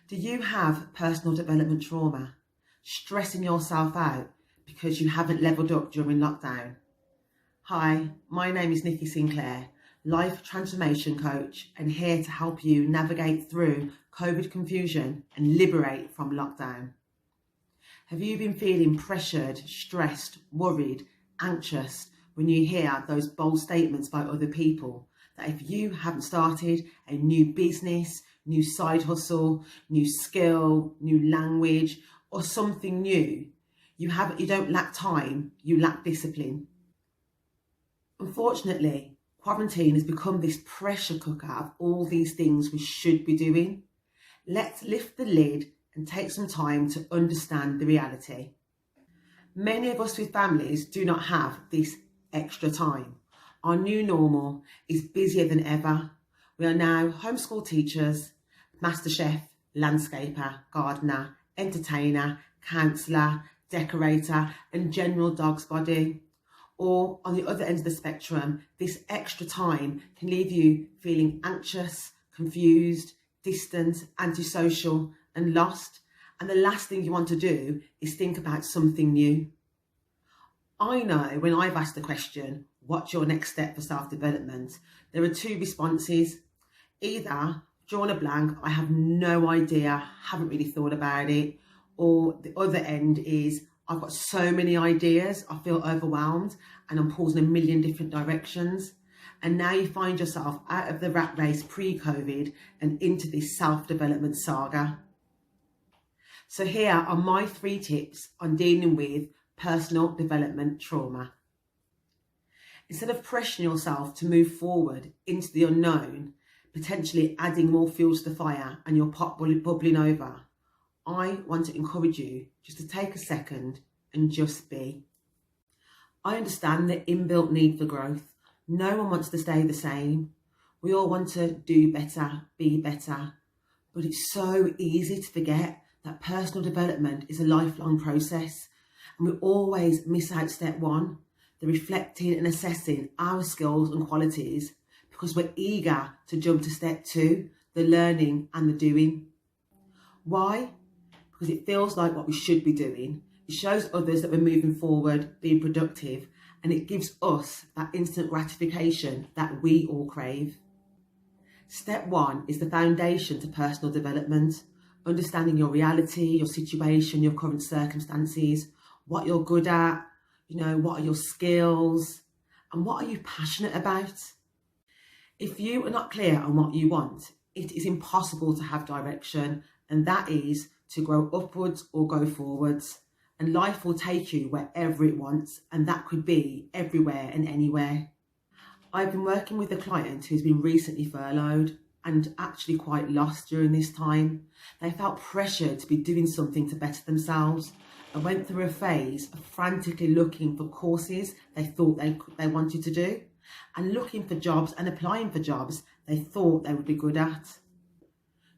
Do you have personal development trauma? Stressing yourself out because you haven't levelled up during lockdown? Hi, my name is Nikki Sinclair, life transformation coach, and here to help you navigate through COVID confusion and liberate from lockdown. Have you been feeling pressured, stressed, worried, anxious when you hear those bold statements by other people that if you haven't started a new business, new side hustle, new skill, new language, or something new, you don't lack time, you lack discipline? Unfortunately, quarantine has become this pressure cooker of all these things we should be doing. Let's lift the lid and take some time to understand the reality. Many of us with families do not have this extra time. Our new normal is busier than ever. We are now homeschool teachers, master chef, landscaper, gardener, entertainer, counsellor, decorator, and general dog's body. Or on the other end of the spectrum, this extra time can leave you feeling anxious, confused, distant, antisocial, and lost. And the last thing you want to do is think about something new. I know when I've asked the question, what's your next step for self-development? There are two responses. Either drawn a blank, I have no idea, haven't really thought about it. Or the other end is, I've got so many ideas, I feel overwhelmed and I'm pausing a million different directions. And now you find yourself out of the rat race pre-COVID and into this self-development saga. So here are my 3 tips on dealing with personal development trauma. Instead of pressuring yourself to move forward into the unknown, potentially adding more fuel to the fire and your pot bubbling over, I want to encourage you just to take a second and just be. I understand the inbuilt need for growth. No one wants to stay the same. We all want to do better, be better. But it's so easy to forget that personal development is a lifelong process. And we always miss out step 1, the reflecting and assessing our skills and qualities, because we're eager to jump to step 2, the learning and the doing. Why? Because it feels like what we should be doing. It shows others that we're moving forward, being productive, and it gives us that instant gratification that we all crave. Step 1 is the foundation to personal development, understanding your reality, your situation, your current circumstances, what you're good at, what are your skills, and what are you passionate about? If you are not clear on what you want, it is impossible to have direction, and that is to grow upwards or go forwards. And life will take you wherever it wants, and that could be everywhere and anywhere. I've been working with a client who's been recently furloughed and actually quite lost during this time. They felt pressured to be doing something to better themselves and went through a phase of frantically looking for courses they thought they wanted to do and looking for jobs and applying for jobs they thought they would be good at.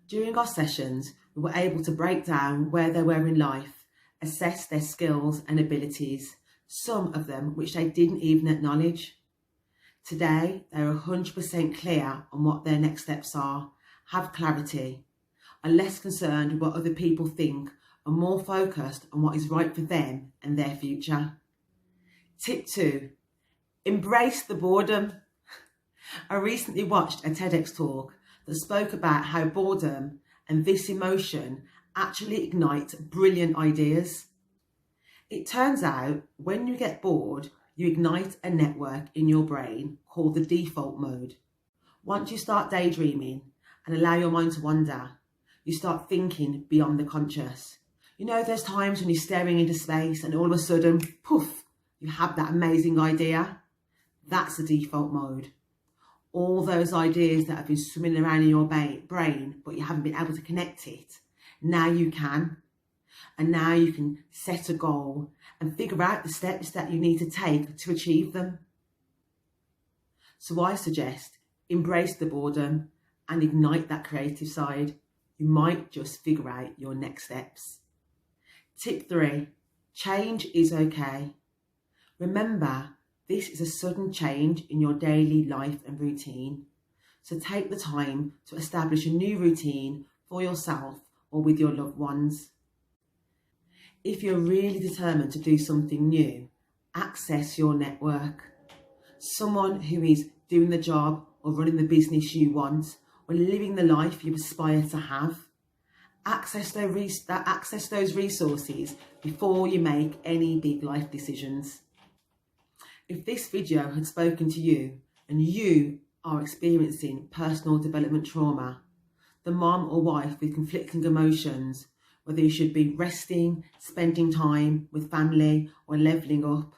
During our sessions, we were able to break down where they were in life, assess their skills and abilities, some of them which they didn't even acknowledge. Today, they're 100% clear on what their next steps are, have clarity, are less concerned with what other people think, are more focused on what is right for them and their future. Tip 2, embrace the boredom. I recently watched a TEDx talk that spoke about how boredom and this emotion actually ignite brilliant ideas. It turns out when you get bored, you ignite a network in your brain called the default mode. Once you start daydreaming and allow your mind to wander, you start thinking beyond the conscious. There's times when you're staring into space and all of a sudden, poof, you have that amazing idea. That's the default mode. All those ideas that have been swimming around in your brain, but you haven't been able to connect it, now you can. And now you can set a goal and figure out the steps that you need to take to achieve them. So I suggest embrace the boredom and ignite that creative side. You might just figure out your next steps. Tip 3, change is okay. Remember, this is a sudden change in your daily life and routine. So take the time to establish a new routine for yourself or with your loved ones. If you're really determined to do something new, access your network. Someone who is doing the job or running the business you want, or living the life you aspire to have. Access those resources before you make any big life decisions. If this video had spoken to you and you are experiencing personal development trauma, the mom or wife with conflicting emotions, whether you should be resting, spending time with family, or levelling up,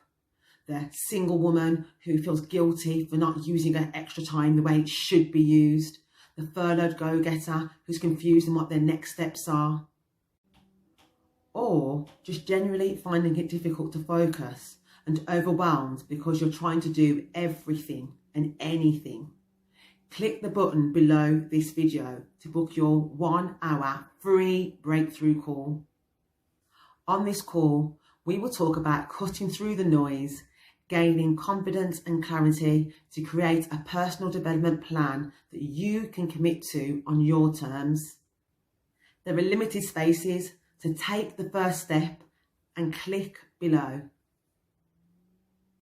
the single woman who feels guilty for not using her extra time the way it should be used, the furloughed go-getter who's confused in what their next steps are, or just generally finding it difficult to focus and overwhelmed because you're trying to do everything and anything, click the button below this video to book your 1 hour free breakthrough call. On this call, we will talk about cutting through the noise, gaining confidence and clarity to create a personal development plan that you can commit to on your terms. There are limited spaces, so take the first step and click below.